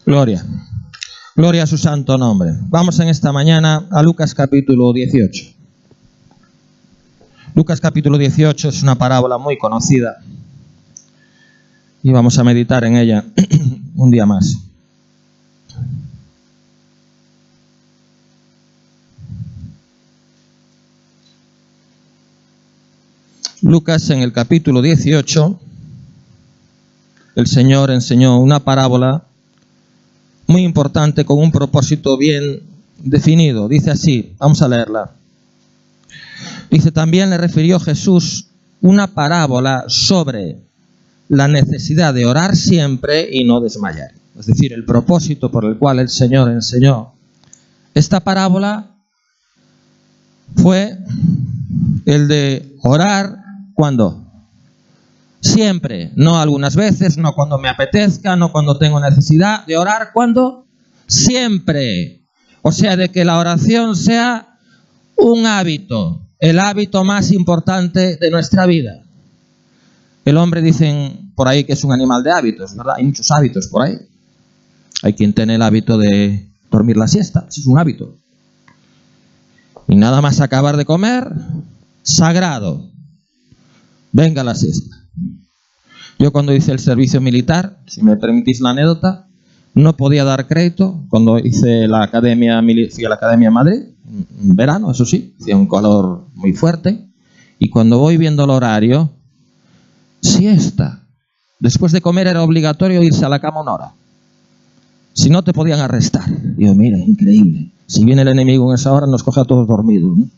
Gloria. Gloria a su santo nombre. Vamos en esta mañana a Lucas capítulo 18. Lucas capítulo 18 es una parábola muy conocida y vamos a meditar en ella un día más. Lucas, en el capítulo 18, el Señor enseñó una parábola muy importante con un propósito bien definido. Dice así, vamos a leerla. Dice, también le refirió Jesús una parábola sobre la necesidad de orar siempre y no desmayar. Es decir, el propósito por el cual el Señor enseñó esta parábola fue el de orar ¿cuándo? Siempre, no algunas veces, no cuando me apetezca, no cuando tengo necesidad de orar. ¿Cuándo? Siempre. O sea, de que la oración sea un hábito, el hábito más importante de nuestra vida. El hombre dicen por ahí que es un animal de hábitos, ¿verdad? Hay muchos hábitos por ahí. Hay quien tiene el hábito de dormir la siesta, ese es un hábito. Y nada más acabar de comer, sagrado. Venga la siesta. Yo cuando hice el servicio militar, si me permitís la anécdota, no podía dar crédito. Cuando hice la academia, fui a la academia en Madrid, en verano, eso sí, hacía un calor muy fuerte. Y cuando voy viendo el horario, siesta. Después de comer era obligatorio irse a la cama 1 hora. Si no, te podían arrestar. Digo, mira, increíble. Si viene el enemigo en esa hora, nos coge a todos dormidos, ¿no?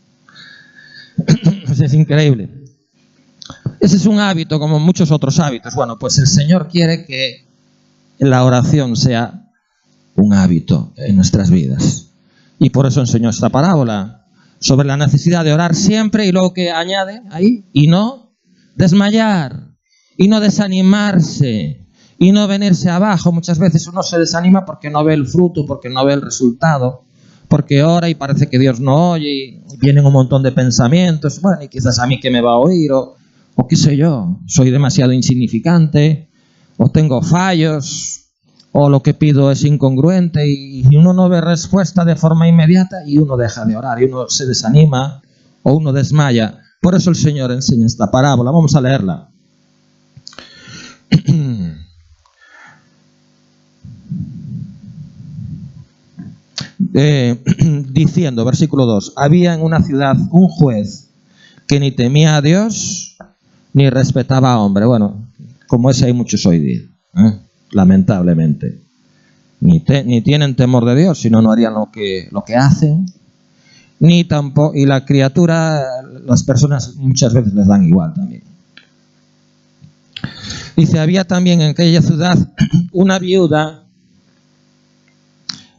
Es increíble. Ese es un hábito como muchos otros hábitos. Bueno, pues el Señor quiere que la oración sea un hábito en nuestras vidas. Y por eso enseñó esta parábola sobre la necesidad de orar siempre, y luego que añade ahí, y no desmayar, y no desanimarse, y no venirse abajo. Muchas veces uno se desanima porque no ve el fruto, porque no ve el resultado, porque ora y parece que Dios no oye, y vienen un montón de pensamientos. Bueno, y quizás a mí que me va a oír, o qué sé yo, soy demasiado insignificante, o tengo fallos, o lo que pido es incongruente, y uno no ve respuesta de forma inmediata y uno deja de orar, y uno se desanima o uno desmaya. Por eso el Señor enseña esta parábola. Vamos a leerla. Diciendo, versículo 2, había en una ciudad un juez que ni temía a Dios ni respetaba a hombre. Bueno, como ese hay muchos hoy día, lamentablemente. Ni tienen temor de Dios, sino no harían lo que hacen. Ni tampoco, y la criatura, las personas muchas veces les dan igual también. Dice, había también en aquella ciudad una viuda,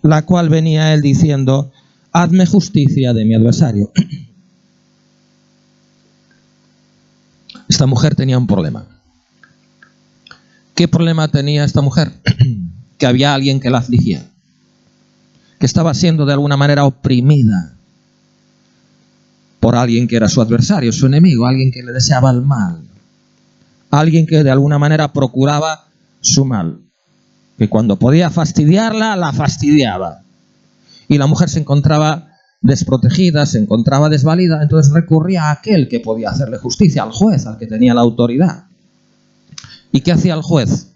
la cual venía a él diciendo, hazme justicia de mi adversario. Esta mujer tenía un problema. ¿Qué problema tenía esta mujer? Que había alguien que la afligía, que estaba siendo de alguna manera oprimida por alguien que era su adversario, su enemigo, alguien que le deseaba el mal, alguien que de alguna manera procuraba su mal, que cuando podía fastidiarla, la fastidiaba. Y la mujer se encontraba desprotegida, se encontraba desvalida, entonces recurría a aquel que podía hacerle justicia, al juez, al que tenía la autoridad. ¿Y qué hacía el juez?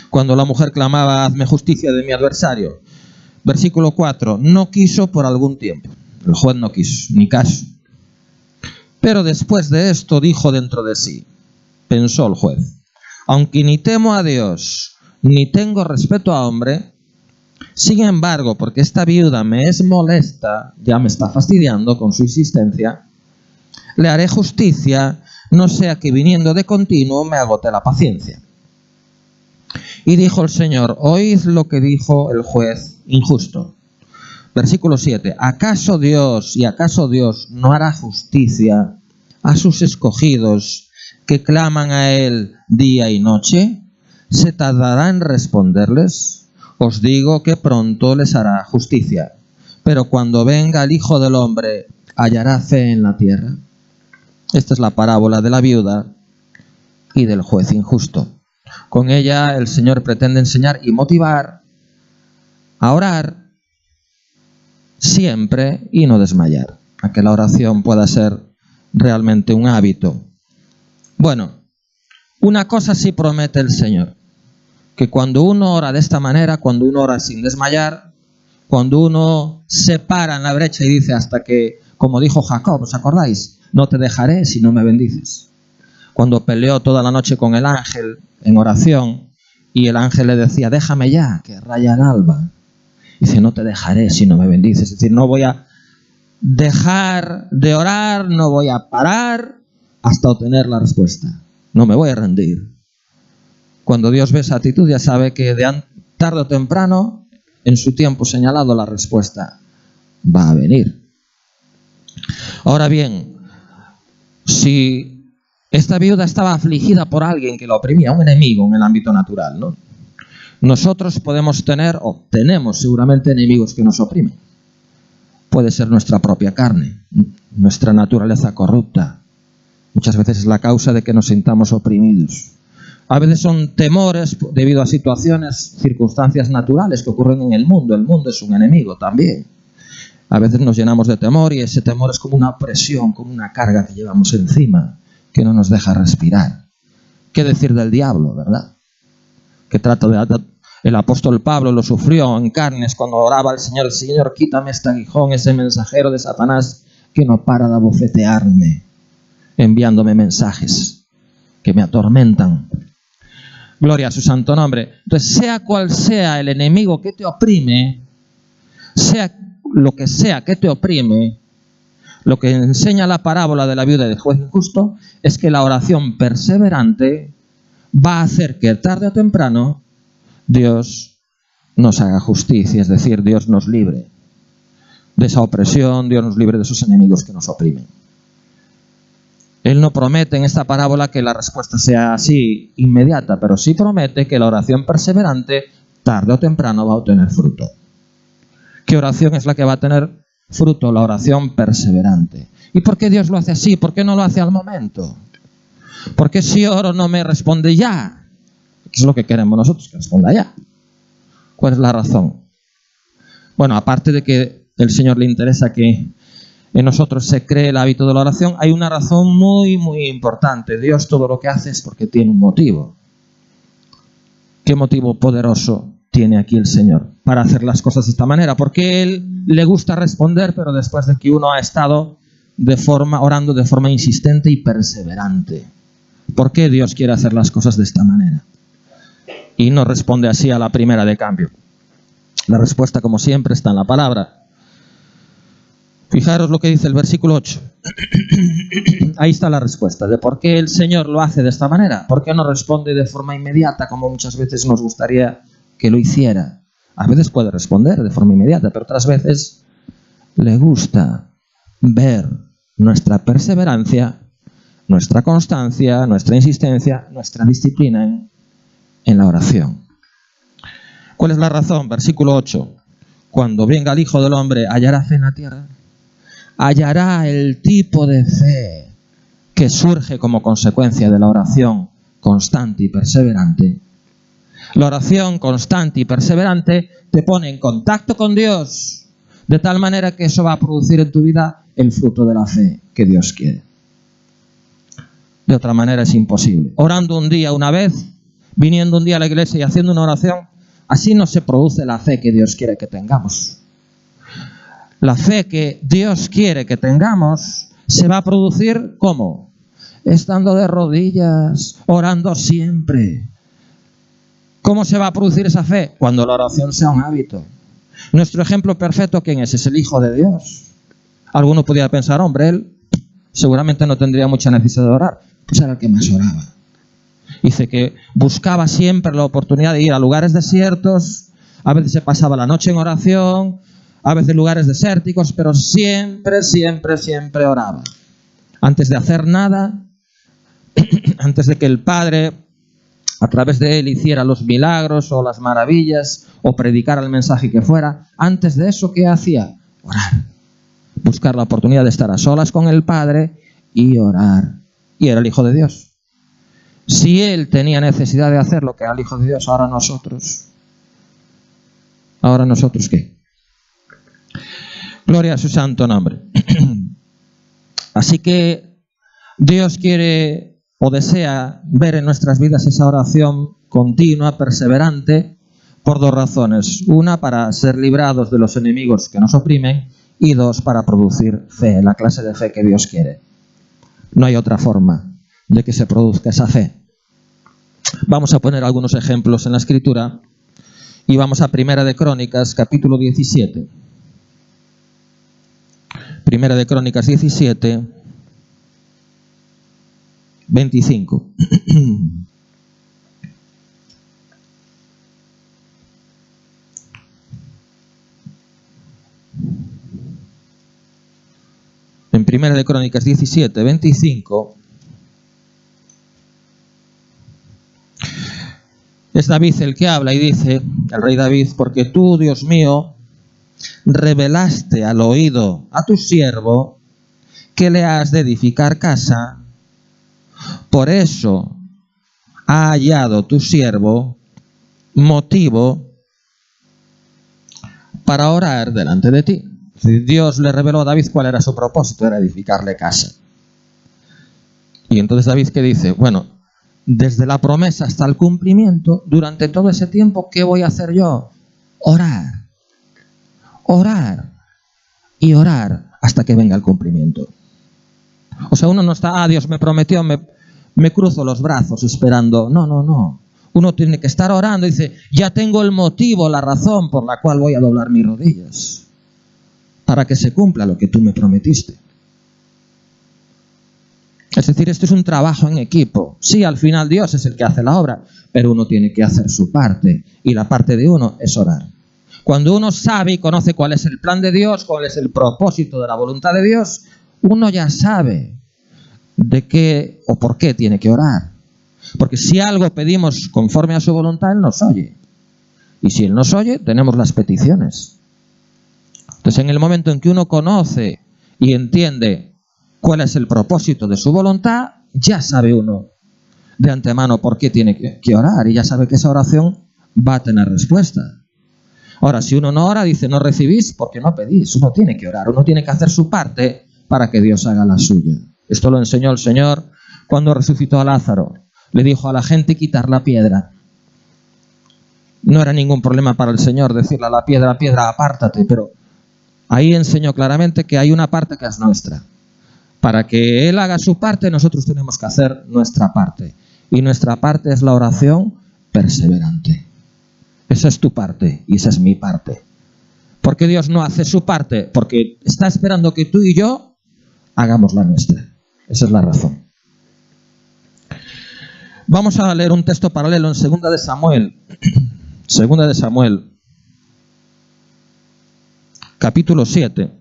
Cuando la mujer clamaba, hazme justicia de mi adversario. Versículo 4, no quiso por algún tiempo. El juez no quiso, ni caso. Pero después de esto dijo dentro de sí, pensó el juez, aunque ni temo a Dios, ni tengo respeto a hombre, sin embargo, porque esta viuda me es molesta, ya me está fastidiando con su insistencia, le haré justicia, no sea que viniendo de continuo me agote la paciencia. Y dijo el Señor, oíd lo que dijo el juez injusto. Versículo 7, ¿acaso Dios no hará justicia a sus escogidos que claman a Él día y noche? ¿Se tardará en responderles? Os digo que pronto les hará justicia. Pero cuando venga el Hijo del Hombre, ¿hallará fe en la tierra? Esta es la parábola de la viuda y del juez injusto. Con ella el Señor pretende enseñar y motivar a orar siempre y no desmayar, a que la oración pueda ser realmente un hábito. Bueno, una cosa sí promete el Señor, que cuando uno ora de esta manera, cuando uno ora sin desmayar, cuando uno se para en la brecha y dice hasta que, como dijo Jacob, ¿os acordáis? No te dejaré si no me bendices. Cuando peleó toda la noche con el ángel en oración y el ángel le decía, déjame ya, que raya el alba. Dice, no te dejaré si no me bendices. Es decir, no voy a dejar de orar, no voy a parar hasta obtener la respuesta. No me voy a rendir. Cuando Dios ve esa actitud ya sabe que tarde o temprano, en su tiempo señalado, la respuesta va a venir. Ahora bien, si esta viuda estaba afligida por alguien que la oprimía, un enemigo en el ámbito natural, ¿no? Nosotros podemos tener, o tenemos seguramente, enemigos que nos oprimen. Puede ser nuestra propia carne, nuestra naturaleza corrupta. Muchas veces es la causa de que nos sintamos oprimidos. A veces son temores debido a situaciones, circunstancias naturales que ocurren en el mundo. El mundo es un enemigo también. A veces nos llenamos de temor y ese temor es como una presión, como una carga que llevamos encima, que no nos deja respirar. ¿Qué decir del diablo, verdad? Que trata de... El apóstol Pablo lo sufrió en carnes cuando oraba al Señor, Señor, quítame este aguijón, ese mensajero de Satanás que no para de abofetearme, enviándome mensajes que me atormentan. Gloria a su santo nombre. Entonces, sea cual sea el enemigo que te oprime, sea lo que sea que te oprime, lo que enseña la parábola de la viuda y del juez injusto es que la oración perseverante va a hacer que tarde o temprano Dios nos haga justicia, es decir, Dios nos libre de esa opresión, Dios nos libre de esos enemigos que nos oprimen. Él no promete en esta parábola que la respuesta sea así inmediata, pero sí promete que la oración perseverante tarde o temprano va a obtener fruto. ¿Qué oración es la que va a tener fruto? La oración perseverante. ¿Y por qué Dios lo hace así? ¿Por qué no lo hace al momento? ¿Por qué si oro no me responde ya? ¿Qué es lo que queremos nosotros? Que responda ya. ¿Cuál es la razón? Bueno, aparte de que el Señor le interesa que en nosotros se cree el hábito de la oración, hay una razón muy, muy importante. Dios todo lo que hace es porque tiene un motivo. ¿Qué motivo poderoso tiene aquí el Señor para hacer las cosas de esta manera? Porque Él le gusta responder, pero después de que uno ha estado orando de forma insistente y perseverante. ¿Por qué Dios quiere hacer las cosas de esta manera? Y no responde así a la primera de cambio. La respuesta, como siempre, está en la palabra. Fijaros lo que dice el versículo 8. Ahí está la respuesta de por qué el Señor lo hace de esta manera. ¿Por qué no responde de forma inmediata como muchas veces nos gustaría que lo hiciera? A veces puede responder de forma inmediata, pero otras veces le gusta ver nuestra perseverancia, nuestra constancia, nuestra insistencia, nuestra disciplina en la oración. ¿Cuál es la razón? Versículo 8. Cuando venga el Hijo del Hombre, ¿hallará fe en la tierra? Hallará el tipo de fe que surge como consecuencia de la oración constante y perseverante. La oración constante y perseverante te pone en contacto con Dios, de tal manera que eso va a producir en tu vida el fruto de la fe que Dios quiere. De otra manera es imposible. Orando un día una vez, viniendo un día a la iglesia y haciendo una oración, así no se produce la fe que Dios quiere que tengamos. La fe que Dios quiere que tengamos se va a producir ¿cómo? Estando de rodillas, orando siempre. ¿Cómo se va a producir esa fe? Cuando la oración sea un hábito. Nuestro ejemplo perfecto, ¿quién es? Es el Hijo de Dios. Alguno podría pensar, hombre, él seguramente no tendría mucha necesidad de orar. Pues era el que más oraba. Dice que buscaba siempre la oportunidad de ir a lugares desiertos, a veces se pasaba la noche en oración, a veces lugares desérticos, pero siempre, siempre, siempre oraba. Antes de hacer nada, antes de que el Padre, a través de él, hiciera los milagros o las maravillas o predicara el mensaje que fuera, antes de eso, ¿qué hacía? Orar. Buscar la oportunidad de estar a solas con el Padre y orar. Y era el Hijo de Dios. Si Él tenía necesidad de hacer lo que era el Hijo de Dios, ahora nosotros. ¿Ahora nosotros qué? Gloria a su santo nombre. Así que Dios quiere o desea ver en nuestras vidas esa oración continua, perseverante, por dos razones. Una, para ser librados de los enemigos que nos oprimen, y dos, para producir fe, la clase de fe que Dios quiere. No hay otra forma de que se produzca esa fe. Vamos a poner algunos ejemplos en la Escritura y vamos a Primera de Crónicas, capítulo 17. Primera de Crónicas 17, 25. En Primera de Crónicas 17, 25, es David el que habla y dice, el rey David, porque tú, Dios mío, revelaste al oído a tu siervo que le has de edificar casa, por eso ha hallado tu siervo motivo para orar delante de ti. Dios le reveló a David cuál era su propósito, era edificarle casa. Y entonces David, ¿qué dice? Bueno, desde la promesa hasta el cumplimiento, durante todo ese tiempo, ¿qué voy a hacer yo? Orar. Orar. Y orar hasta que venga el cumplimiento. O sea, uno no está, Dios me prometió, me cruzo los brazos esperando. No. Uno tiene que estar orando y dice, ya tengo el motivo, la razón por la cual voy a doblar mis rodillas. Para que se cumpla lo que tú me prometiste. Es decir, esto es un trabajo en equipo. Sí, al final Dios es el que hace la obra, pero uno tiene que hacer su parte. Y la parte de uno es orar. Cuando uno sabe y conoce cuál es el plan de Dios, cuál es el propósito de la voluntad de Dios, uno ya sabe de qué o por qué tiene que orar. Porque si algo pedimos conforme a su voluntad, Él nos oye. Y si Él nos oye, tenemos las peticiones. Entonces, en el momento en que uno conoce y entiende cuál es el propósito de su voluntad, ya sabe uno de antemano por qué tiene que orar y ya sabe que esa oración va a tener respuesta. Ahora, si uno no ora, dice, no recibís porque no pedís. Uno tiene que orar, uno tiene que hacer su parte para que Dios haga la suya. Esto lo enseñó el Señor cuando resucitó a Lázaro. Le dijo a la gente quitar la piedra. No era ningún problema para el Señor decirle a la piedra, apártate, pero ahí enseñó claramente que hay una parte que es nuestra. Para que Él haga su parte, nosotros tenemos que hacer nuestra parte. Y nuestra parte es la oración perseverante. Esa es tu parte y esa es mi parte. ¿Por qué Dios no hace su parte? Porque está esperando que tú y yo hagamos la nuestra. Esa es la razón. Vamos a leer un texto paralelo en 2 de Samuel. 2 de Samuel. Capítulo 7.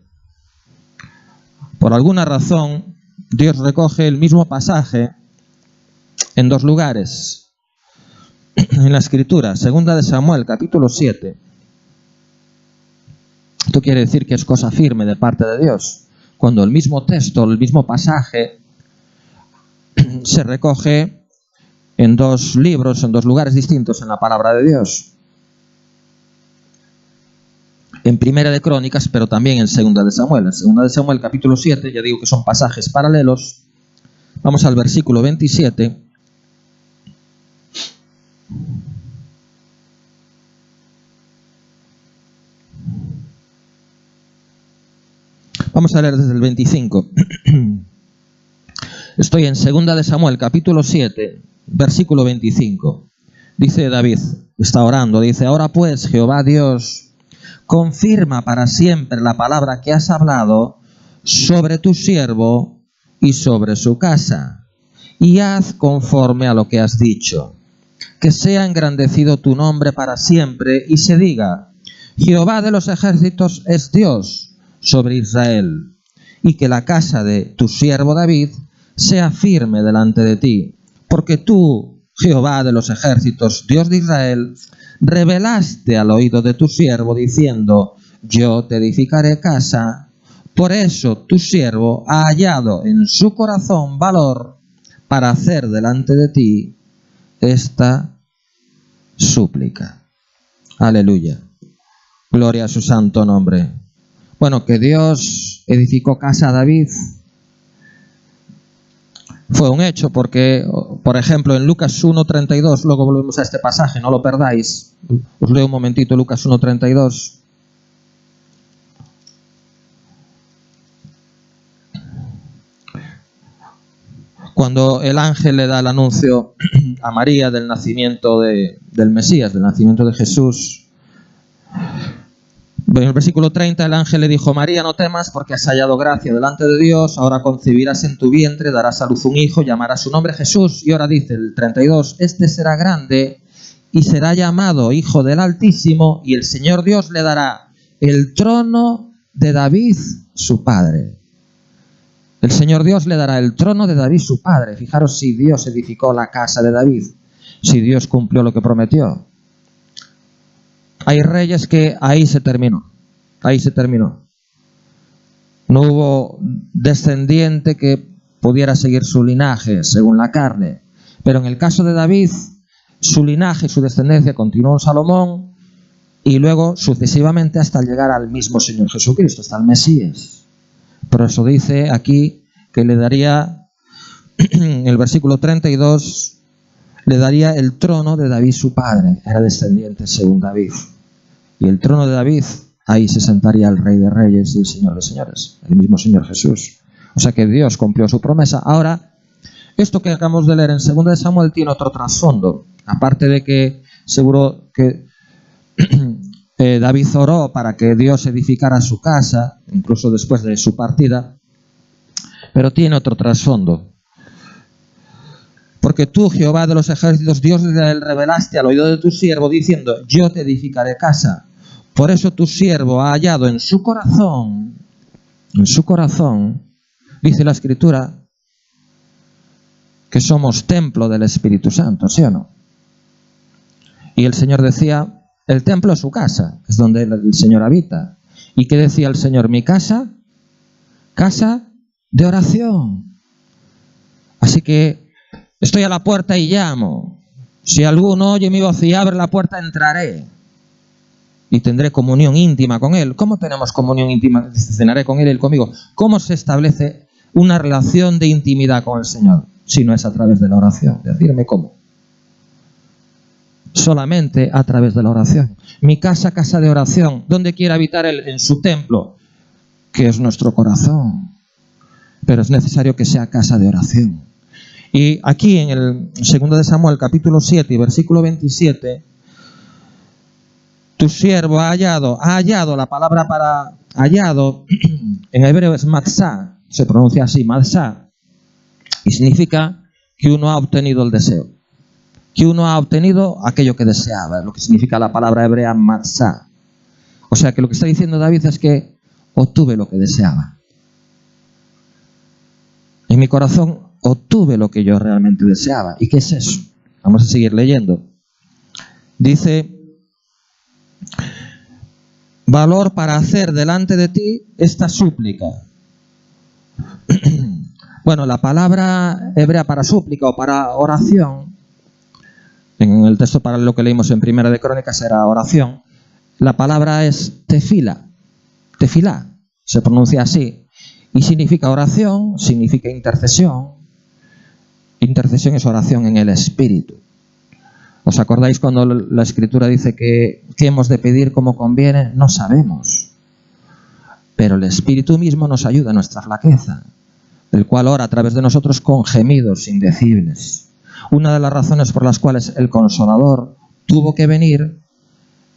Por alguna razón, Dios recoge el mismo pasaje en dos lugares en la Escritura. 2 de Samuel, capítulo 7. Esto quiere decir que es cosa firme de parte de Dios. Cuando el mismo texto, el mismo pasaje, se recoge en dos libros, en dos lugares distintos en la palabra de Dios. En Primera de Crónicas, pero también en 2 de Samuel. En 2 de Samuel, capítulo 7, ya digo que son pasajes paralelos. Vamos al versículo 27. Vamos a leer desde el 25. Estoy en 2 de Samuel, capítulo 7, versículo 25. Dice David, está orando, dice, ahora pues, Jehová Dios, confirma para siempre la palabra que has hablado sobre tu siervo y sobre su casa, y haz conforme a lo que has dicho. Que sea engrandecido tu nombre para siempre, y se diga, Jehová de los ejércitos es Dios sobre Israel, y que la casa de tu siervo David sea firme delante de ti, porque tú, Jehová de los ejércitos, Dios de Israel, revelaste al oído de tu siervo diciendo, yo te edificaré casa. Por eso tu siervo ha hallado en su corazón valor para hacer delante de ti esta súplica. Aleluya. Gloria a su santo nombre. Bueno, que Dios edificó casa a David fue un hecho porque, por ejemplo, en Lucas 1:32, luego volvemos a este pasaje, no lo perdáis. Os leo un momentito Lucas 1:32. Cuando el ángel le da el anuncio a María del nacimiento del Mesías, del nacimiento de Jesús. En el versículo 30 el ángel le dijo: María, no temas porque has hallado gracia delante de Dios, ahora concebirás en tu vientre, darás a luz un hijo, llamarás su nombre Jesús. Y ahora dice el 32, este será grande y será llamado Hijo del Altísimo, y el Señor Dios le dará el trono de David, su padre. El Señor Dios le dará el trono de David, su padre. Fijaros si Dios edificó la casa de David, si Dios cumplió lo que prometió. Hay reyes que ahí se terminó. No hubo descendiente que pudiera seguir su linaje según la carne. Pero en el caso de David, su linaje, su descendencia continuó en Salomón y luego sucesivamente hasta llegar al mismo Señor Jesucristo, hasta el Mesías. Por eso dice aquí que le daría, en el versículo 32, le daría el trono de David su padre. Era descendiente según David. Y el trono de David, ahí se sentaría el Rey de Reyes y el Señor de Señores, el mismo Señor Jesús. O sea que Dios cumplió su promesa. Ahora, esto que acabamos de leer en 2 de Samuel tiene otro trasfondo. Aparte de que seguro que David oró para que Dios edificara su casa, incluso después de su partida, pero tiene otro trasfondo. Porque tú, Jehová de los ejércitos, Dios de Israel, revelaste al oído de tu siervo, diciendo: yo te edificaré casa. Por eso tu siervo ha hallado en su corazón, dice la Escritura, que somos templo del Espíritu Santo, ¿sí o no? Y el Señor decía, el templo es su casa, es donde el Señor habita. ¿Y qué decía el Señor? Mi casa, casa de oración. Así que estoy a la puerta y llamo. Si alguno oye mi voz y abre la puerta, entraré y tendré comunión íntima con Él. ¿Cómo tenemos comunión íntima? Cenaré con Él y Él conmigo. ¿Cómo se establece una relación de intimidad con el Señor? Si no es a través de la oración. Decirme cómo. Solamente a través de la oración. Mi casa, casa de oración. ¿Dónde quiere habitar Él? En su templo, que es nuestro corazón. Pero es necesario que sea casa de oración. Y aquí en el 2 de Samuel, capítulo 7 y versículo 27, tu siervo ha hallado, la palabra para hallado, en hebreo es matzah, se pronuncia así, matzah, y significa que uno ha obtenido el deseo, que uno ha obtenido aquello que deseaba, lo que significa la palabra hebrea matzah. O sea que lo que está diciendo David es que obtuve lo que deseaba. En mi corazón obtuve lo que yo realmente deseaba. ¿Y qué es eso? Vamos a seguir leyendo. Dice, valor para hacer delante de ti esta súplica. Bueno, la palabra hebrea para súplica o para oración, en el texto para lo que leímos en Primera de Crónicas era oración, la palabra es tefila, se pronuncia así, y significa oración, significa intercesión. Intercesión es oración en el Espíritu. ¿Os acordáis cuando la Escritura dice que qué hemos de pedir como conviene? No sabemos. Pero el Espíritu mismo nos ayuda en nuestra flaqueza, el cual ora a través de nosotros con gemidos indecibles. Una de las razones por las cuales el Consolador tuvo que venir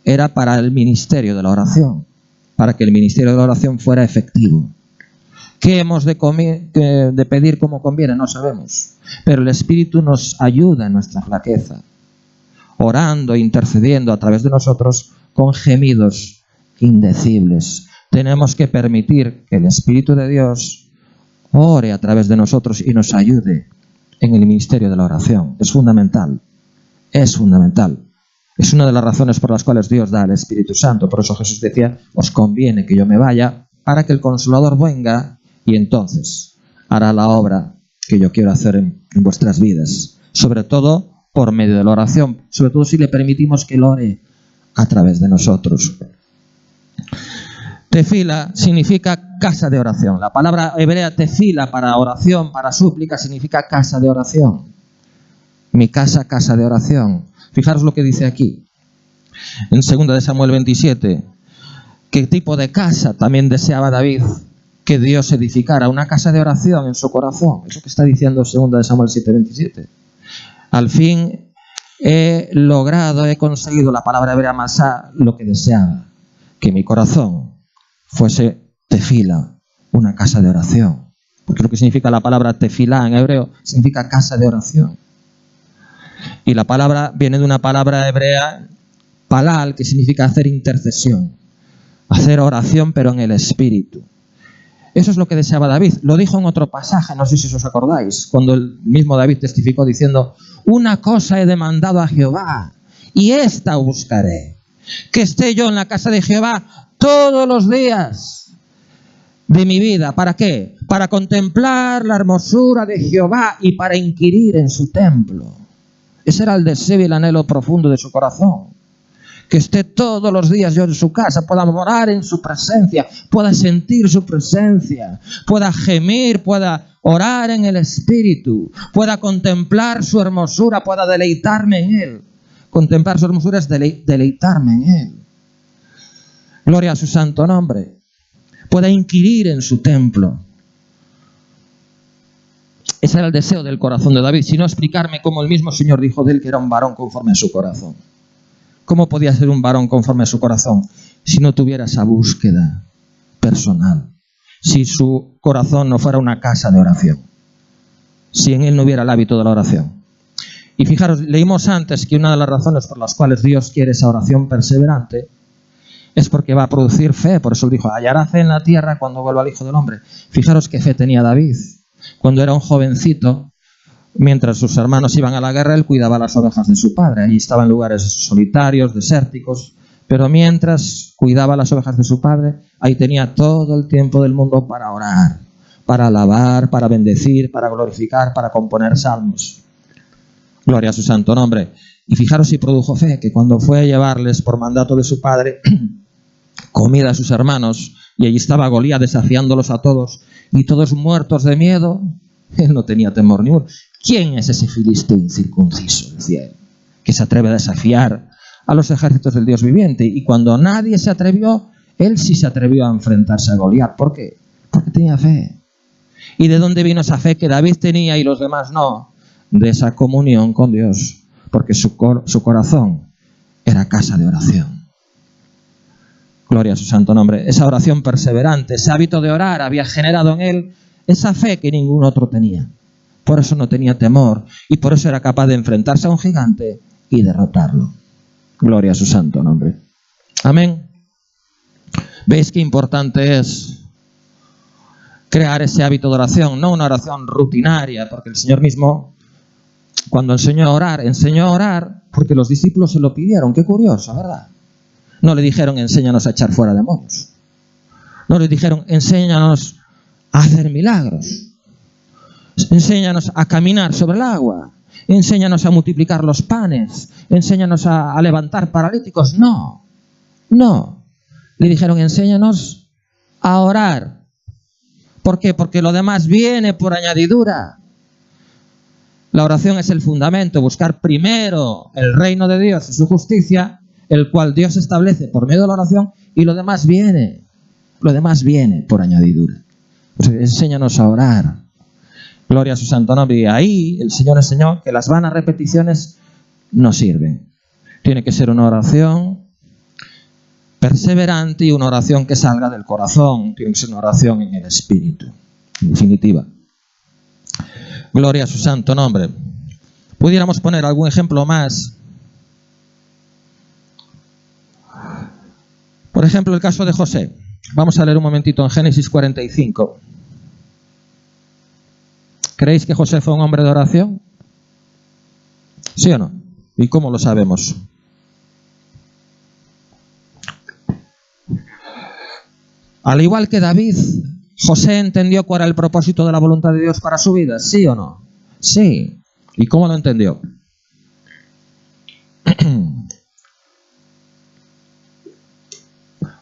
era para el ministerio de la oración, para que el ministerio de la oración fuera efectivo. ¿Qué hemos de pedir como conviene? No sabemos. Pero el Espíritu nos ayuda en nuestra flaqueza, orando, intercediendo a través de nosotros con gemidos indecibles. Tenemos que permitir que el Espíritu de Dios ore a través de nosotros y nos ayude en el ministerio de la oración. Es fundamental. Es fundamental. Es una de las razones por las cuales Dios da al Espíritu Santo. Por eso Jesús decía, os conviene que yo me vaya para que el Consolador venga y entonces hará la obra que yo quiero hacer en vuestras vidas, sobre todo por medio de la oración, sobre todo si le permitimos que Él ore a través de nosotros. Tefila significa casa de oración. La palabra hebrea tefila para oración, para súplica, significa casa de oración. Mi casa, casa de oración. Fijaros lo que dice aquí, en 2 de Samuel 27. ¿Qué tipo de casa también deseaba David que Dios edificara? Una casa de oración en su corazón. Es lo que está diciendo 2 de Samuel 7:27. Al fin he conseguido, la palabra hebrea masá, lo que deseaba, que mi corazón fuese tefila, una casa de oración. Porque lo que significa la palabra tefilá en hebreo significa casa de oración. Y la palabra viene de una palabra hebrea, palal, que significa hacer intercesión, hacer oración pero en el espíritu. Eso es lo que deseaba David. Lo dijo en otro pasaje, no sé si os acordáis, cuando el mismo David testificó diciendo: una cosa he demandado a Jehová, y esta buscaré, que esté yo en la casa de Jehová todos los días de mi vida. ¿Para qué? Para contemplar la hermosura de Jehová y para inquirir en su templo. Ese era el deseo y el anhelo profundo de su corazón. Que esté todos los días yo en su casa, pueda morar en su presencia, pueda sentir su presencia, pueda gemir, pueda orar en el Espíritu, pueda contemplar su hermosura, pueda deleitarme en Él. Contemplar su hermosura es deleitarme en Él. Gloria a su santo nombre. Pueda inquirir en su templo. Ese era el deseo del corazón de David, sino explicarme cómo el mismo Señor dijo de él que era un varón conforme a su corazón. ¿Cómo podía ser un varón conforme a su corazón si no tuviera esa búsqueda personal? Si su corazón no fuera una casa de oración. Si en él no hubiera el hábito de la oración. Y fijaros, leímos antes que una de las razones por las cuales Dios quiere esa oración perseverante es porque va a producir fe. Por eso él dijo: hallará fe en la tierra cuando vuelva el Hijo del Hombre. Fijaros qué fe tenía David. Cuando era un jovencito, mientras sus hermanos iban a la guerra, él cuidaba las ovejas de su padre. Allí estaba en lugares solitarios, desérticos, pero mientras cuidaba las ovejas de su padre, ahí tenía todo el tiempo del mundo para orar, para alabar, para bendecir, para glorificar, para componer salmos. Gloria a su santo nombre. Y fijaros si produjo fe, que cuando fue a llevarles por mandato de su padre comida a sus hermanos, y allí estaba Goliat desafiándolos a todos, y todos muertos de miedo, él no tenía temor ninguno. ¿Quién es ese filisteo incircunciso? Decía él, que se atreve a desafiar a los ejércitos del Dios viviente. Y cuando nadie se atrevió, él sí se atrevió a enfrentarse a Goliat. ¿Por qué? Porque tenía fe. ¿Y de dónde vino esa fe que David tenía y los demás no? De esa comunión con Dios, porque su corazón era casa de oración. Gloria a su santo nombre. Esa oración perseverante, ese hábito de orar había generado en él esa fe que ningún otro tenía. Por eso no tenía temor y por eso era capaz de enfrentarse a un gigante y derrotarlo. Gloria a su santo nombre. Amén. ¿Veis qué importante es crear ese hábito de oración? No una oración rutinaria, porque el Señor mismo, cuando enseñó a orar porque los discípulos se lo pidieron. Qué curioso, ¿verdad? No le dijeron: enséñanos a echar fuera demonios. No le dijeron: enséñanos a hacer milagros. Enséñanos a caminar sobre el agua. Enséñanos a multiplicar los panes. Enséñanos a levantar paralíticos. No. Le dijeron: enséñanos a orar. ¿Por qué? Porque lo demás viene por añadidura. La oración es el fundamento, buscar primero el reino de Dios y su justicia, el cual Dios establece por medio de la oración, y lo demás viene por añadidura. Pues enséñanos a orar. Gloria a su santo nombre. Y ahí el Señor enseñó que las vanas repeticiones no sirven. Tiene que ser una oración perseverante y una oración que salga del corazón. Tiene que ser una oración en el espíritu, en definitiva. Gloria a su santo nombre. Pudiéramos poner algún ejemplo más. Por ejemplo, el caso de José. Vamos a leer un momentito en Génesis 45. ¿Creéis que José fue un hombre de oración? ¿Sí o no? ¿Y cómo lo sabemos? Al igual que David, ¿José entendió cuál era el propósito de la voluntad de Dios para su vida? ¿Sí o no? Sí. ¿Y cómo lo entendió?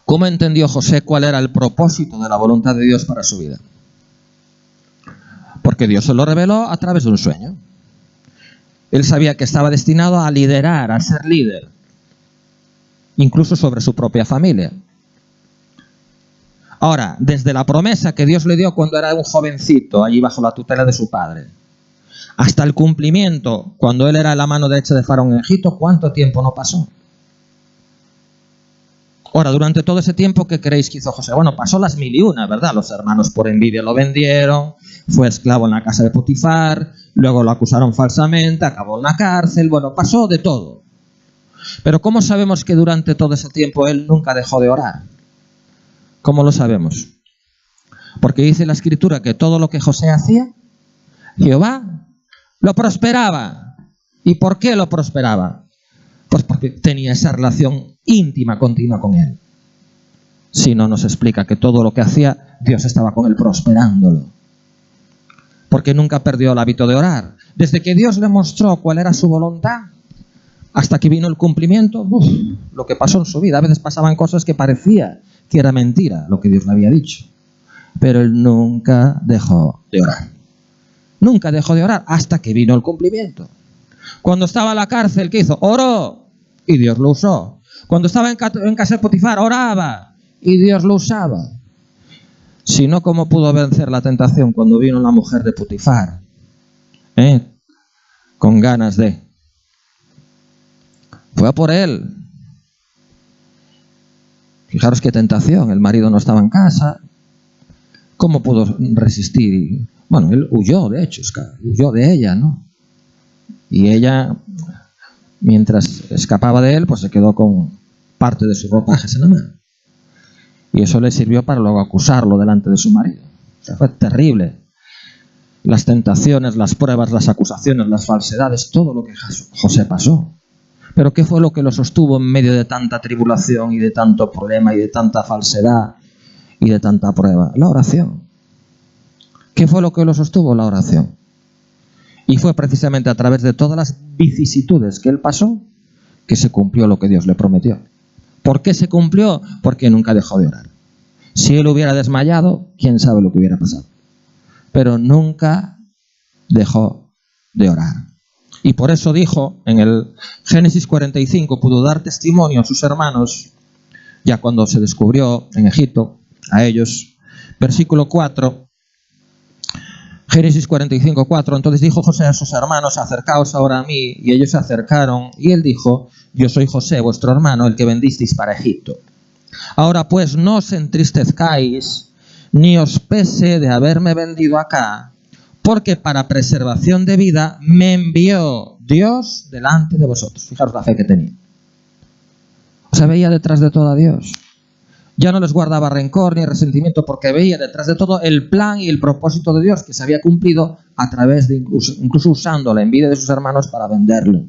¿Cómo entendió José cuál era el propósito de la voluntad de Dios para su vida? Porque Dios se lo reveló a través de un sueño. Él sabía que estaba destinado a liderar, a ser líder, incluso sobre su propia familia. Ahora, desde la promesa que Dios le dio cuando era un jovencito, allí bajo la tutela de su padre, hasta el cumplimiento, cuando él era la mano derecha de Faraón en Egipto, ¿cuánto tiempo no pasó? Ahora, durante todo ese tiempo, ¿qué creéis que hizo José? Bueno, pasó las 1001, ¿verdad? Los hermanos por envidia lo vendieron, fue esclavo en la casa de Potifar, luego lo acusaron falsamente, acabó en la cárcel, bueno, pasó de todo. Pero ¿cómo sabemos que durante todo ese tiempo él nunca dejó de orar? ¿Cómo lo sabemos? Porque dice la Escritura que todo lo que José hacía, Jehová lo prosperaba. ¿Y por qué lo prosperaba? Pues porque tenía esa relación íntima, continua con él. Si no, nos explica que todo lo que hacía, Dios estaba con él prosperándolo. Porque nunca perdió el hábito de orar. Desde que Dios le mostró cuál era su voluntad, hasta que vino el cumplimiento, lo que pasó en su vida. A veces pasaban cosas que parecía que era mentira lo que Dios le había dicho. Pero él nunca dejó de orar. Nunca dejó de orar hasta que vino el cumplimiento. Cuando estaba en la cárcel, ¿qué hizo? Oró y Dios lo usó. Cuando estaba en casa de Potifar, oraba y Dios lo usaba. Si no, ¿cómo pudo vencer la tentación cuando vino la mujer de Potifar? Con ganas de... Fue a por él. Fijaros qué tentación. El marido no estaba en casa. ¿Cómo pudo resistir? Bueno, él huyó, de hecho, huyó de ella, ¿no? Y ella, mientras escapaba de él, pues se quedó con parte de sus ropajes en la mano. Y eso le sirvió para luego acusarlo delante de su marido. O sea, fue terrible. Las tentaciones, las pruebas, las acusaciones, las falsedades, todo lo que José pasó. Pero ¿qué fue lo que lo sostuvo en medio de tanta tribulación y de tanto problema y de tanta falsedad y de tanta prueba? La oración. ¿Qué fue lo que lo sostuvo? La oración. Y fue precisamente a través de todas las vicisitudes que él pasó que se cumplió lo que Dios le prometió. ¿Por qué se cumplió? Porque nunca dejó de orar. Si él hubiera desmayado, quién sabe lo que hubiera pasado. Pero nunca dejó de orar. Y por eso dijo en el Génesis 45, pudo dar testimonio a sus hermanos, ya cuando se descubrió en Egipto, a ellos. Versículo 4, Génesis 45, 4. Entonces dijo José a sus hermanos, acercaos ahora a mí. Y ellos se acercaron, y él dijo, yo soy José, vuestro hermano, el que vendisteis para Egipto. Ahora pues no os entristezcáis, ni os pese de haberme vendido acá, porque para preservación de vida me envió Dios delante de vosotros. Fijaros la fe que tenía. O sea, veía detrás de todo a Dios. Ya no les guardaba rencor ni resentimiento, porque veía detrás de todo el plan y el propósito de Dios que se había cumplido a través de incluso usando la envidia de sus hermanos para venderlo.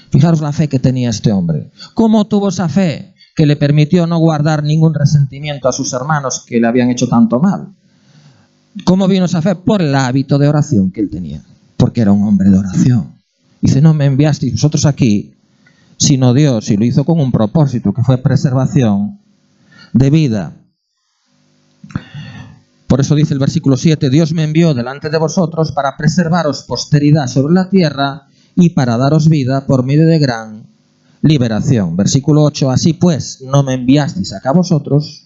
Fijaros la fe que tenía este hombre. ¿Cómo tuvo esa fe que le permitió no guardar ningún resentimiento a sus hermanos que le habían hecho tanto mal? ¿Cómo vino esa fe? Por el hábito de oración que él tenía, porque era un hombre de oración. Dice, no me enviasteis vosotros aquí, sino Dios, y lo hizo con un propósito, que fue preservación de vida. Por eso dice el versículo 7, Dios me envió delante de vosotros para preservaros posteridad sobre la tierra y para daros vida por medio de gran liberación. Versículo 8, así pues, no me enviasteis acá vosotros,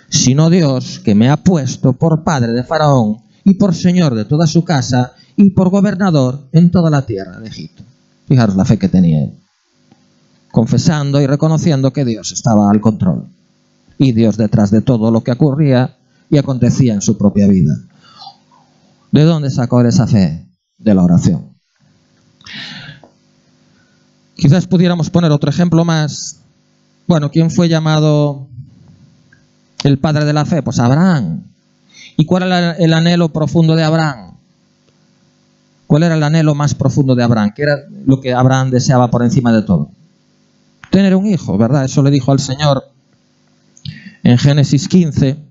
sino Dios, que me ha puesto por padre de Faraón y por señor de toda su casa y por gobernador en toda la tierra de Egipto. Fijaros la fe que tenía él, confesando y reconociendo que Dios estaba al control y Dios detrás de todo lo que ocurría y acontecía en su propia vida. ¿De dónde sacó él esa fe? De la oración. Quizás pudiéramos poner otro ejemplo más. Bueno, ¿quién fue llamado el padre de la fe? Pues Abraham. ¿Y cuál era el anhelo profundo de Abraham? ¿Cuál era el anhelo más profundo de Abraham? ¿Qué era lo que Abraham deseaba por encima de todo? Tener un hijo, ¿verdad? Eso le dijo al Señor en Génesis 15.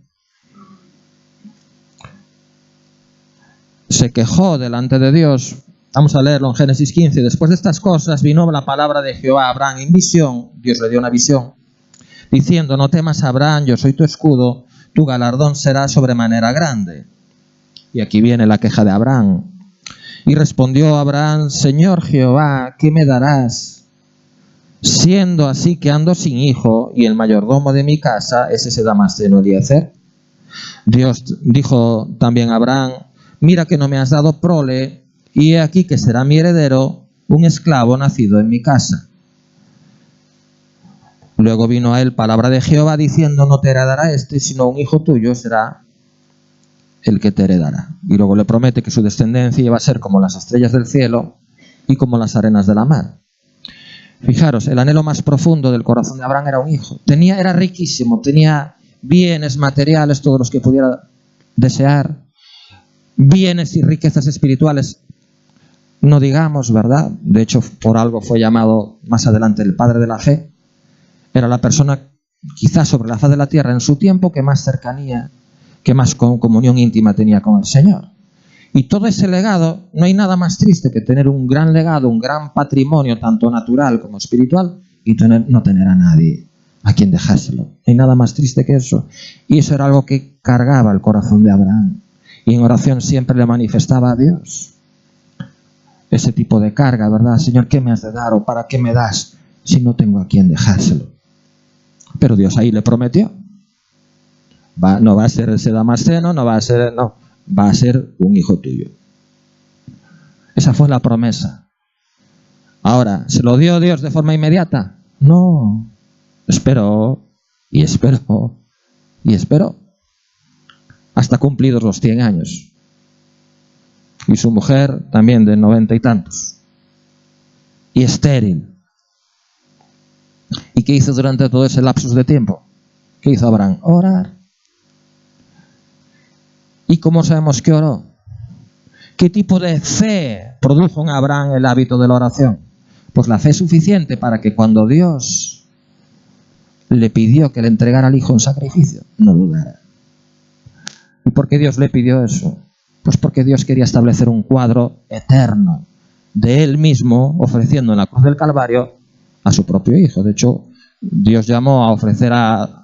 se quejó delante de Dios. Vamos a leerlo en Génesis 15. Después de estas cosas vino la palabra de Jehová a Abraham en visión. Dios le dio una visión, diciendo: no temas, Abraham, yo soy tu escudo, tu galardón será sobremanera grande. Y aquí viene la queja de Abraham. Y respondió Abraham: Señor Jehová, ¿qué me darás? Siendo así que ando sin hijo, y el mayordomo de mi casa es ese Damasceno Eliezer. Dios dijo también a Abraham: mira que no me has dado prole, y he aquí que será mi heredero un esclavo nacido en mi casa. Luego vino a él palabra de Jehová diciendo: no te heredará este, sino un hijo tuyo será el que te heredará. Y luego le promete que su descendencia iba a ser como las estrellas del cielo y como las arenas de la mar. Fijaros, el anhelo más profundo del corazón de Abraham era un hijo. Era riquísimo, tenía bienes materiales, todos los que pudiera desear, bienes y riquezas espirituales, no digamos, ¿verdad? De hecho, por algo fue llamado más adelante el padre de la fe. Era la persona, quizás sobre la faz de la tierra en su tiempo, que más cercanía, que más comunión íntima tenía con el Señor. Y todo ese legado, no hay nada más triste que tener un gran legado, un gran patrimonio, tanto natural como espiritual, y no tener a nadie a quien dejárselo. No hay nada más triste que eso. Y eso era algo que cargaba el corazón de Abraham. Y en oración siempre le manifestaba a Dios ese tipo de carga, ¿verdad? Señor, ¿qué me has de dar o para qué me das si no tengo a quien dejárselo? Pero Dios ahí le prometió. No va a ser ese Damasceno, va a ser un hijo tuyo. Esa fue la promesa. Ahora, ¿se lo dio Dios de forma inmediata? No. Esperó, y esperó, y esperó, hasta cumplidos los 100 años. Y su mujer también de 90 y tantos. Y estéril. ¿Y qué hizo durante todo ese lapsus de tiempo? ¿Qué hizo Abraham? Orar. ¿Y cómo sabemos que oró? ¿Qué tipo de fe produjo en Abraham el hábito de la oración? Pues la fe suficiente para que cuando Dios le pidió que le entregara al hijo en sacrificio, no dudara. ¿Y por qué Dios le pidió eso? Pues porque Dios quería establecer un cuadro eterno de Él mismo ofreciendo en la cruz del Calvario a su propio hijo. De hecho, Dios llamó a ofrecer a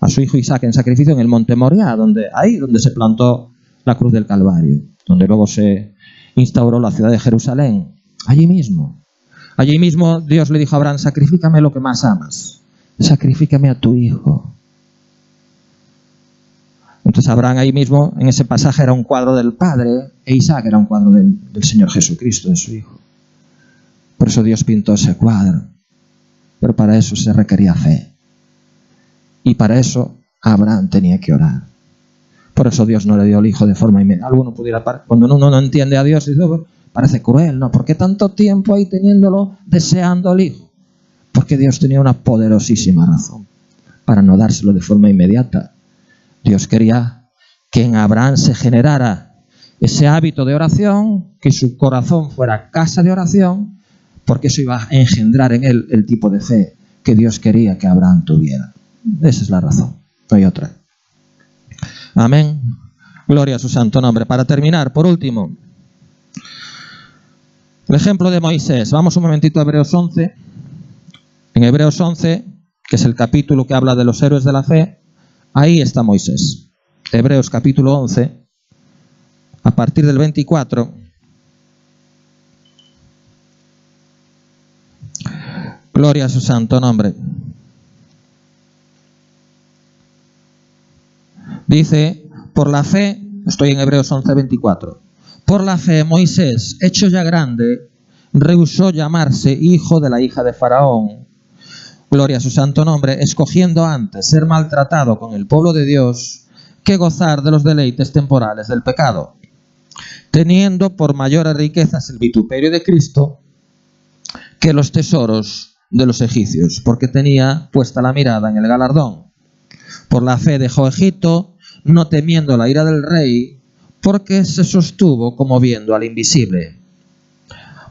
su hijo Isaac en sacrificio en el monte Moriah, donde se plantó la cruz del Calvario, donde luego se instauró la ciudad de Jerusalén. Allí mismo Dios le dijo a Abraham: sacrifícame lo que más amas, sacrifícame a tu hijo. Entonces Abraham ahí mismo, en ese pasaje, era un cuadro del Padre, e Isaac era un cuadro del Señor Jesucristo, de su hijo. Por eso Dios pintó ese cuadro. Pero para eso se requería fe. Y para eso Abraham tenía que orar. Por eso Dios no le dio el hijo de forma inmediata. Alguno pudiera, cuando uno no entiende a Dios, dice: parece cruel, ¿no? ¿Por qué tanto tiempo ahí teniéndolo, deseando el hijo? Porque Dios tenía una poderosísima razón para no dárselo de forma inmediata. Dios quería que en Abraham se generara ese hábito de oración, que su corazón fuera casa de oración, porque eso iba a engendrar en él el tipo de fe que Dios quería que Abraham tuviera. Esa es la razón, no hay otra. Amén. Gloria a su santo nombre. Para terminar, por último, el ejemplo de Moisés. Vamos un momentito a Hebreos 11. En Hebreos 11, que es el capítulo que habla de los héroes de la fe, ahí está Moisés. Hebreos capítulo 11, a partir del 24. Gloria a su santo nombre. Dice: por la fe, estoy en Hebreos 11, 24. Por la fe Moisés, hecho ya grande, rehusó llamarse hijo de la hija de Faraón. Gloria a su santo nombre, escogiendo antes ser maltratado con el pueblo de Dios que gozar de los deleites temporales del pecado, teniendo por mayores riquezas el vituperio de Cristo que los tesoros de los egipcios, porque tenía puesta la mirada en el galardón. Por la fe dejó Egipto, no temiendo la ira del rey, porque se sostuvo como viendo al invisible.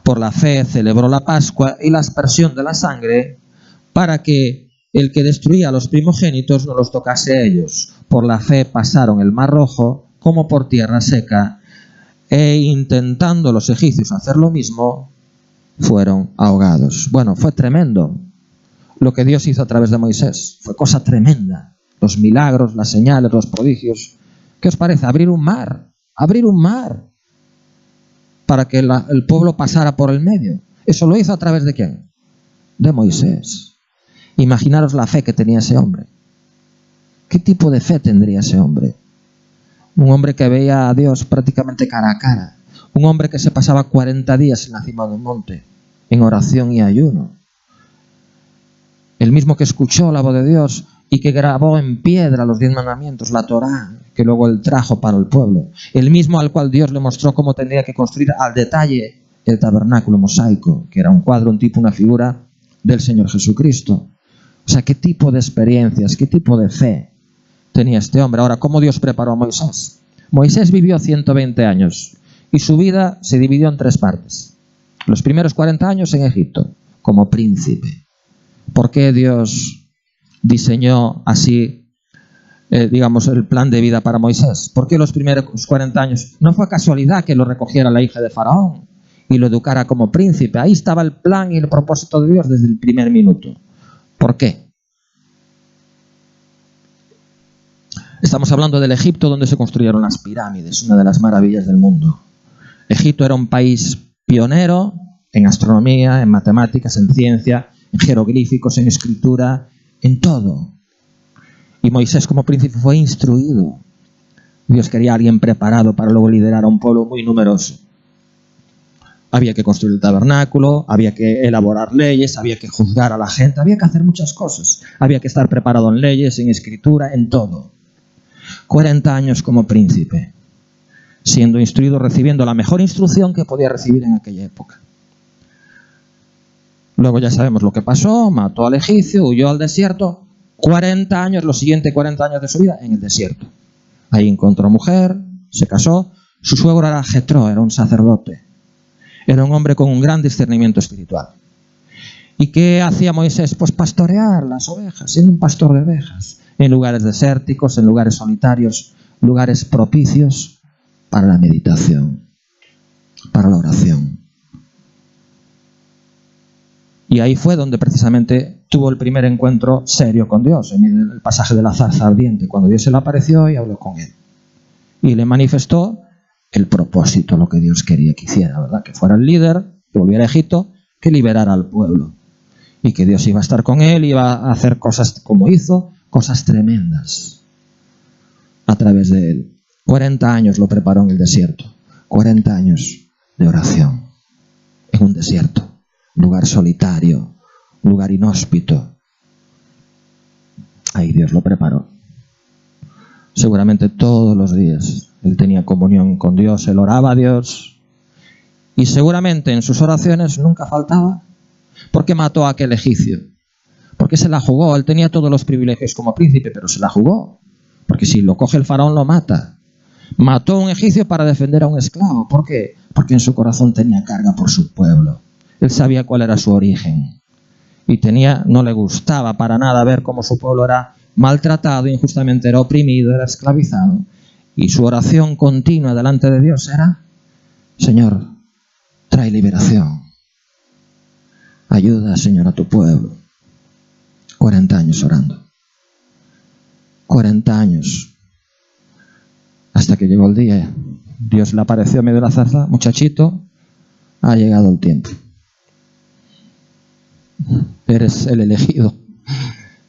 Por la fe celebró la Pascua y la aspersión de la sangre, para que el que destruía a los primogénitos no los tocase a ellos. Por la fe pasaron el mar rojo como por tierra seca, e intentando los egipcios hacer lo mismo, fueron ahogados. Bueno, fue tremendo lo que Dios hizo a través de Moisés. Fue cosa tremenda. Los milagros, las señales, los prodigios. ¿Qué os parece? Abrir un mar para que el pueblo pasara por el medio. ¿Eso lo hizo a través de quién? De Moisés. Imaginaros la fe que tenía ese hombre. ¿Qué tipo de fe tendría ese hombre? Un hombre que veía a Dios prácticamente cara a cara. Un hombre que se pasaba 40 días en la cima de un monte, en oración y ayuno. El mismo que escuchó la voz de Dios y que grabó en piedra los 10 mandamientos, la Torá, que luego él trajo para el pueblo. El mismo al cual Dios le mostró cómo tendría que construir al detalle el tabernáculo mosaico, que era un cuadro, un tipo, una figura del Señor Jesucristo. O sea, ¿qué tipo de experiencias, qué tipo de fe tenía este hombre? Ahora, ¿cómo Dios preparó a Moisés? Moisés vivió 120 años y su vida se dividió en 3 partes. Los primeros 40 años en Egipto, como príncipe. ¿Por qué Dios diseñó así, digamos, el plan de vida para Moisés? ¿Por qué los primeros 40 años? No fue casualidad que lo recogiera la hija de Faraón y lo educara como príncipe. Ahí estaba el plan y el propósito de Dios desde el primer minuto. ¿Por qué? Estamos hablando del Egipto donde se construyeron las pirámides, una de las maravillas del mundo. Egipto era un país pionero en astronomía, en matemáticas, en ciencia, en jeroglíficos, en escritura, en todo. Y Moisés como príncipe fue instruido. Dios quería a alguien preparado para luego liderar a un pueblo muy numeroso. Había que construir el tabernáculo, había que elaborar leyes, había que juzgar a la gente, había que hacer muchas cosas. Había que estar preparado en leyes, en escritura, en todo. 40 años como príncipe, siendo instruido, recibiendo la mejor instrucción que podía recibir en aquella época. Luego ya sabemos lo que pasó, mató al egipcio, huyó al desierto, 40 años, los siguientes 40 años de su vida en el desierto. Ahí encontró mujer, se casó, su suegro era Jetro, era un sacerdote, era un hombre con un gran discernimiento espiritual. ¿Y qué hacía Moisés? Pues pastorear las ovejas, siendo un pastor de ovejas, en lugares desérticos, en lugares solitarios, lugares propicios para la meditación, para la oración. Y ahí fue donde precisamente tuvo el primer encuentro serio con Dios, en el pasaje de la zarza ardiente, cuando Dios se le apareció y habló con él. Y le manifestó el propósito, lo que Dios quería que hiciera, ¿verdad? Que fuera el líder, que volviera a Egipto, que liberara al pueblo. Y que Dios iba a estar con él, iba a hacer cosas como hizo, cosas tremendas a través de él. 40 años lo preparó en el desierto. 40 años de oración en un desierto. Lugar solitario, lugar inhóspito. Ahí Dios lo preparó. Seguramente todos los días él tenía comunión con Dios, él oraba a Dios. Y seguramente en sus oraciones nunca faltaba. ¿Por qué mató a aquel egipcio? Porque se la jugó. Él tenía todos los privilegios como príncipe, pero se la jugó. Porque si lo coge el faraón lo mata. Mató a un egipcio para defender a un esclavo. ¿Por qué? Porque en su corazón tenía carga por su pueblo. Él sabía cuál era su origen. Y no le gustaba para nada ver cómo su pueblo era maltratado, injustamente era oprimido, era esclavizado. Y su oración continua delante de Dios era: Señor, trae liberación. Ayuda, Señor, a tu pueblo. 40 años orando. 40 años. Hasta que llegó el día. Dios le apareció en medio de la zarza: muchachito, ha llegado el tiempo. Eres el elegido.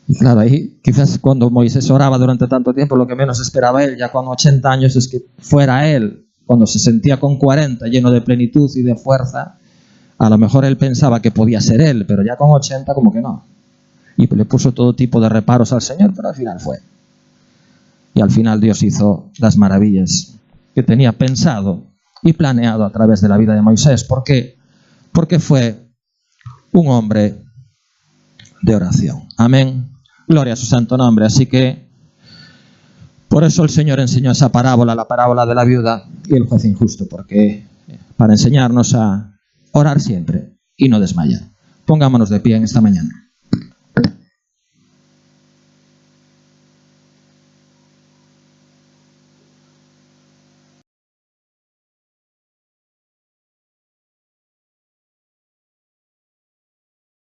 Y claro, ahí quizás cuando Moisés oraba durante tanto tiempo, lo que menos esperaba él, ya con 80 años, es que fuera él. Cuando se sentía con 40, lleno de plenitud y de fuerza, a lo mejor él pensaba que podía ser él, pero ya con 80 como que no. Y le puso todo tipo de reparos al Señor, pero al final fue. Y al final Dios hizo las maravillas que tenía pensado y planeado a través de la vida de Moisés. ¿Por qué? Porque fue un hombre de oración. Amén. Gloria a su santo nombre. Así que por eso el Señor enseñó esa parábola, la parábola de la viuda y el juez injusto, porque para enseñarnos a orar siempre y no desmayar. Pongámonos de pie en esta mañana.